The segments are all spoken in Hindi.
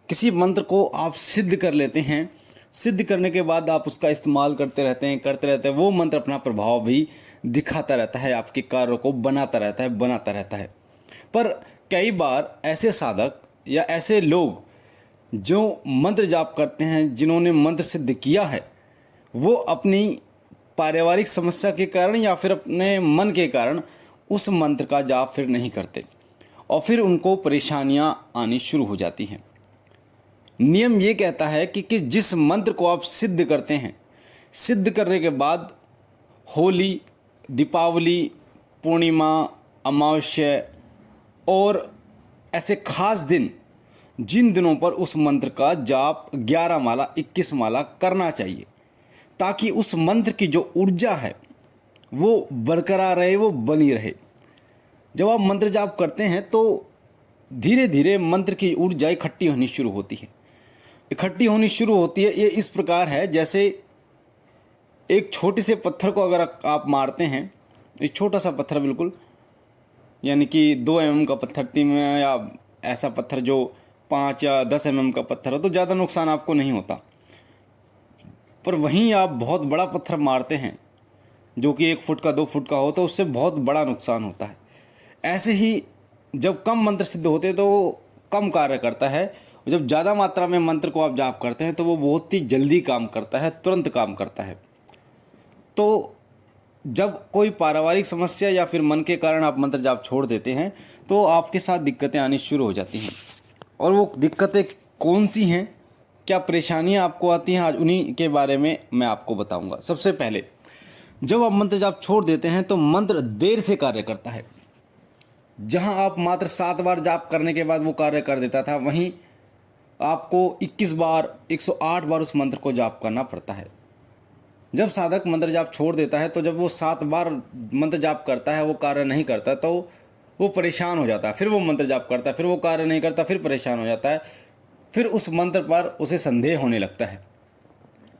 किसी मंत्र को आप सिद्ध कर लेते हैं, सिद्ध करने के बाद आप उसका इस्तेमाल करते रहते हैं, वो मंत्र अपना प्रभाव भी दिखाता रहता है, आपके कार्यों को बनाता रहता है। पर कई बार ऐसे साधक या ऐसे लोग जो मंत्र जाप करते हैं, जिन्होंने मंत्र सिद्ध किया है, वो अपनी पारिवारिक समस्या के कारण या फिर अपने मन के कारण उस मंत्र का जाप फिर नहीं करते और फिर उनको परेशानियां आनी शुरू हो जाती हैं। नियम ये कहता है कि जिस मंत्र को आप सिद्ध करते हैं, सिद्ध करने के बाद होली, दीपावली, पूर्णिमा, अमावस्या और ऐसे खास दिन, जिन दिनों पर उस मंत्र का जाप 11 माला 21 माला करना चाहिए, ताकि उस मंत्र की जो ऊर्जा है वो बरकरार रहे, वो बनी रहे। जब आप मंत्र जाप करते हैं तो धीरे धीरे मंत्र की ऊर्जा इकट्ठी होनी शुरू होती है। ये इस प्रकार है, जैसे एक छोटे से पत्थर को अगर आप मारते हैं, एक छोटा सा पत्थर बिल्कुल, यानी कि 2 mm का पत्थर, 3 या ऐसा पत्थर जो 5 या 10 mm का पत्थर हो, तो ज़्यादा नुकसान आपको नहीं होता। पर वहीं आप बहुत बड़ा पत्थर मारते हैं जो कि 1 फुट का 2 फुट का हो, तो उससे बहुत बड़ा नुकसान होता है। ऐसे ही जब कम मंत्र सिद्ध होते हैं तो वो कम कार्य करता है, और जब ज़्यादा मात्रा में मंत्र को आप जाप करते हैं तो वो बहुत ही जल्दी काम करता है, तुरंत काम करता है। तो जब कोई पारिवारिक समस्या या फिर मन के कारण आप मंत्र जाप छोड़ देते हैं तो आपके साथ दिक्कतें आनी शुरू हो जाती हैं। और वो दिक्कतें कौन सी हैं, क्या परेशानियां आपको आती हैं, आज उन्हीं के बारे में मैं आपको बताऊंगा। सबसे पहले, जब आप मंत्र जाप छोड़ देते हैं तो मंत्र देर से कार्य करता है। जहां आप मात्र 7 बार जाप करने के बाद वो कार्य कर देता था, वहीं आपको 21 बार 108 बार उस मंत्र को जाप करना पड़ता है। जब साधक मंत्र जाप छोड़ देता है तो जब वो 7 बार मंत्र जाप करता है, वो कार्य नहीं करता, तो वो परेशान हो जाता है। फिर वो मंत्र जाप करता है, फिर वो कार्य नहीं करता, फिर परेशान हो जाता है। फिर उस मंत्र पर उसे संदेह होने लगता है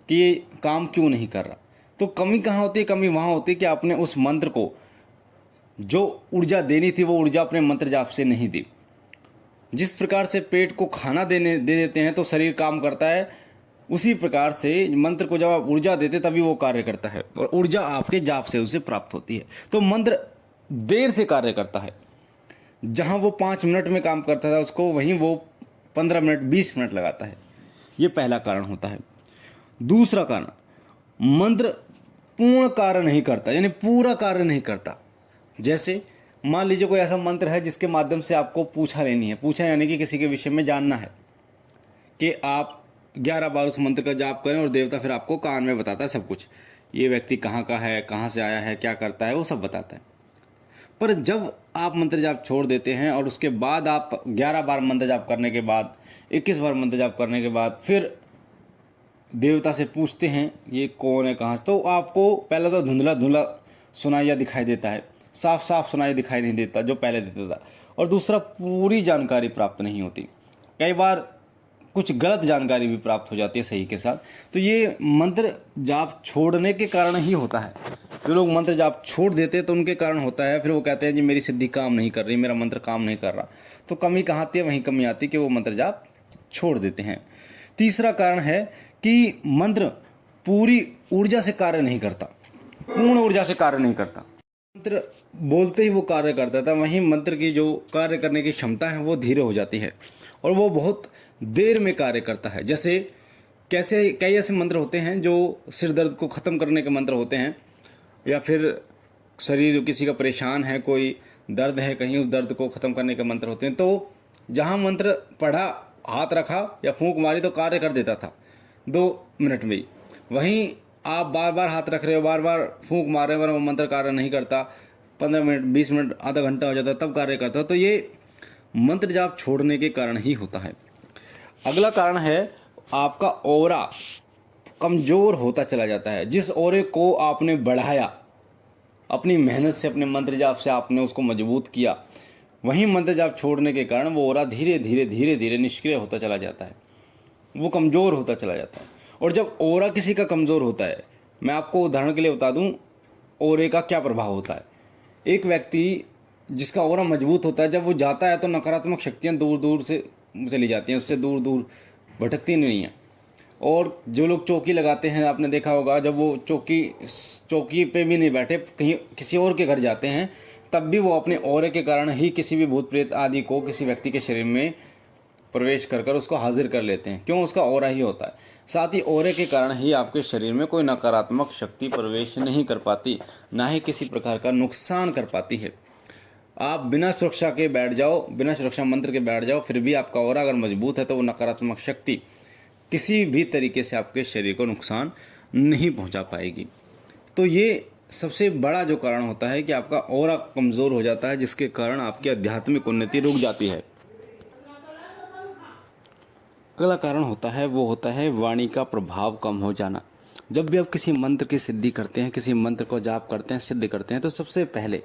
कि ये काम क्यों नहीं कर रहा। तो कमी कहाँ होती है? कमी वहाँ होती है कि आपने उस मंत्र को जो ऊर्जा देनी थी वो ऊर्जा अपने मंत्र जाप से नहीं दी। जिस प्रकार से पेट को खाना दे देते हैं तो शरीर काम करता है, उसी प्रकार से मंत्र को जब आप ऊर्जा देते तभी वो कार्य करता है, और ऊर्जा आपके जाप से उसे प्राप्त होती है। तो मंत्र देर से कार्य करता है। जहाँ वो 5 मिनट में काम करता था उसको वहीं वो 15 मिनट 20 मिनट लगाता है। ये पहला कारण होता है। दूसरा कारण, मंत्र पूर्ण कार्य नहीं करता, यानी पूरा कार्य नहीं करता। जैसे मान लीजिए कोई ऐसा मंत्र है जिसके माध्यम से आपको पूछा लेनी है, पूछा यानी कि किसी के विषय में जानना है, कि आप 11 बार उस मंत्र का जाप करें और देवता फिर आपको कान में बताता है सब कुछ, ये व्यक्ति कहाँ का है, कहाँ से आया है, क्या करता है, वो सब बताता है। पर जब आप मंत्र जाप छोड़ देते हैं और उसके बाद आप 11 बार मंत्र जाप करने के बाद, 21 बार मंत्र जाप करने के बाद फिर देवता से पूछते हैं ये कौन है, कहाँ से, तो आपको पहले तो धुंधला धुंधला सुनाई दिखाई देता है, साफ साफ सुनाई दिखाई नहीं देता जो पहले देता था। और दूसरा, पूरी जानकारी प्राप्त नहीं होती, कई बार कुछ गलत जानकारी भी प्राप्त हो जाती है सही के साथ। तो ये मंत्र जाप छोड़ने के कारण ही होता है। जो लोग मंत्र जाप छोड़ देते हैं तो उनके कारण होता है, फिर वो कहते हैं जी मेरी सिद्धि काम नहीं कर रही, मेरा मंत्र काम नहीं कर रहा। तो कमी कहाँ आती है? वहीं कमी आती है कि वो मंत्र जाप छोड़ देते हैं। तीसरा कारण है कि मंत्र पूरी ऊर्जा से कार्य नहीं करता, पूर्ण ऊर्जा से कार्य नहीं करता। मंत्र बोलते ही वो कार्य करता था, वहीं मंत्र की जो कार्य करने की क्षमता है वो धीरे हो जाती है और वो बहुत देर में कार्य करता है। जैसे कई ऐसे मंत्र होते हैं जो सिर दर्द को ख़त्म करने के मंत्र होते हैं, या फिर शरीर किसी का परेशान है, कोई दर्द है कहीं, उस दर्द को ख़त्म करने के मंत्र होते हैं। तो जहाँ मंत्र पढ़ा, हाथ रखा या फूंक मारी तो कार्य कर देता था 2 मिनट में ही। वहीं आप बार बार हाथ रख रहे हो, बार बार फूंक मार रहे हो, वो मंत्र कार्य नहीं करता, 15 मिनट 20 मिनट आधा घंटा हो जाता तब कार्य करता। तो ये मंत्र जाप छोड़ने के कारण ही होता है। अगला कारण है आपका ऑरा कमज़ोर होता चला जाता है। जिस ऑरे को आपने बढ़ाया, अपनी मेहनत से, अपने मंत्र जाप से आपने उसको मजबूत किया, वहीं मंत्र जाप छोड़ने के कारण वो ऑरा धीरे धीरे निष्क्रिय होता चला जाता है, वो कमज़ोर होता चला जाता है। और जब ऑरा किसी का कमज़ोर होता है, मैं आपको उदाहरण के लिए बता दूं ऑरे का क्या प्रभाव होता है। एक व्यक्ति जिसका ऑरा मजबूत होता है, जब वो जाता है तो नकारात्मक शक्तियाँ दूर दूर से चली जाती हैं, उससे दूर दूर भटकती नहीं हैं। और जो लोग चौकी लगाते हैं, आपने देखा होगा, जब वो चौकी पे भी नहीं बैठे कहीं किसी और के घर जाते हैं, तब भी वो अपने ऑरे के कारण ही किसी भी भूत प्रेत आदि को किसी व्यक्ति के शरीर में प्रवेश कर उसको हाजिर कर लेते हैं। क्यों? उसका ऑरा ही होता है। साथ ही ऑरे के कारण ही आपके शरीर में कोई नकारात्मक शक्ति प्रवेश नहीं कर पाती, ना ही किसी प्रकार का नुकसान कर पाती है। आप बिना सुरक्षा के बैठ जाओ, बिना सुरक्षा मंत्र के बैठ जाओ, फिर भी आपका ऑरा अगर मजबूत है तो वो नकारात्मक शक्ति किसी भी तरीके से आपके शरीर को नुकसान नहीं पहुंचा पाएगी। तो ये सबसे बड़ा जो कारण होता है कि आपका ऑरा कमज़ोर हो जाता है, जिसके कारण आपकी आध्यात्मिक उन्नति रुक जाती है। अगला कारण होता है वो होता है वाणी का प्रभाव कम हो जाना। जब भी आप किसी मंत्र की सिद्धि करते हैं, किसी मंत्र को जाप करते हैं, सिद्ध करते हैं, तो सबसे पहले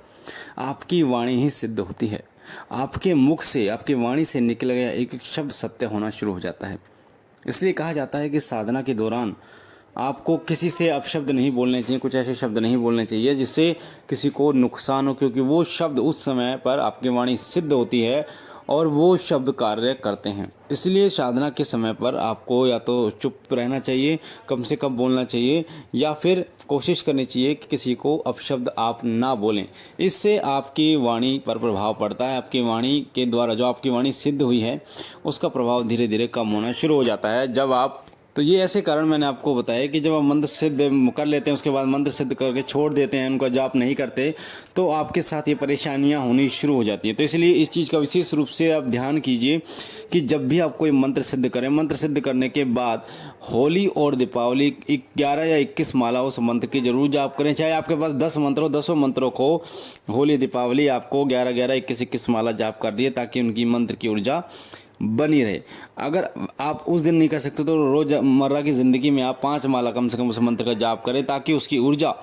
आपकी वाणी ही सिद्ध होती है। आपके मुख से, आपकी वाणी से निकल गया एक एक शब्द सत्य होना शुरू हो जाता है। इसलिए कहा जाता है कि साधना के दौरान आपको किसी से अपशब्द नहीं बोलने चाहिए, कुछ ऐसे शब्द नहीं बोलने चाहिए जिससे किसी को नुकसान हो, क्योंकि वो शब्द उस समय पर आपकी वाणी सिद्ध होती है और वो शब्द कार्य करते हैं। इसलिए साधना के समय पर आपको या तो चुप रहना चाहिए, कम से कम बोलना चाहिए, या फिर कोशिश करनी चाहिए कि किसी को अपशब्द आप ना बोलें। इससे आपकी वाणी पर प्रभाव पड़ता है। आपकी वाणी के द्वारा जो आपकी वाणी सिद्ध हुई है उसका प्रभाव धीरे धीरे कम होना शुरू हो जाता है। जब आप तो ये ऐसे कारण मैंने आपको बताया कि जब आप मंत्र सिद्ध कर लेते हैं, उसके बाद मंत्र सिद्ध करके छोड़ देते हैं, उनका जाप नहीं करते, तो आपके साथ ये परेशानियां होनी शुरू हो जाती हैं। तो इसलिए इस चीज़ का विशेष रूप से आप ध्यान कीजिए कि जब भी आप कोई मंत्र सिद्ध करें, मंत्र सिद्ध करने के बाद होली और दीपावली 11 या 21 माला उस मंत्र की जरूर जाप करें। चाहे आपके पास 10 मंत्र हो, 10 मंत्रों को होली दीपावली आपको 11-11, 21-21 माला जाप कर दिए, ताकि उनकी मंत्र की ऊर्जा बनी रहे। अगर आप उस दिन नहीं कर सकते तो रोज़मर्रा की ज़िंदगी में आप 5 माला कम से कम उस मंत्र का जाप करें, ताकि उसकी ऊर्जा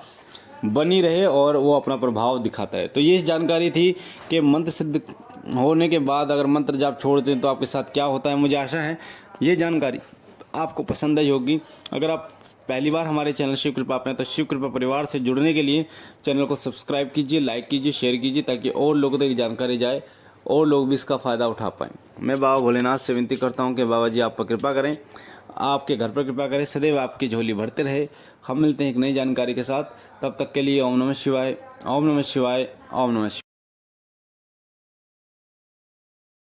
बनी रहे और वो अपना प्रभाव दिखाता है। तो ये जानकारी थी कि मंत्र सिद्ध होने के बाद अगर मंत्र जाप छोड़ते हैं तो आपके साथ क्या होता है। मुझे आशा है ये जानकारी आपको पसंद आई होगी। अगर आप पहली बार हमारे चैनल शिव कृपा पे हैं तो शिव कृपा परिवार से जुड़ने के लिए चैनल को सब्सक्राइब कीजिए, लाइक कीजिए, शेयर कीजिए, ताकि और लोगों तक जानकारी जाए और लोग भी इसका फ़ायदा उठा पाएँ। मैं बाबा भोलेनाथ से विनती करता हूँ कि बाबा जी आप पर कृपा करें, आपके घर पर कृपा करें, सदैव आपकी झोली भरते रहे। हम मिलते हैं एक नई जानकारी के साथ, तब तक के लिए ओम नमः शिवाय, ओम नमः शिवाय, ओम नमः शिवाय।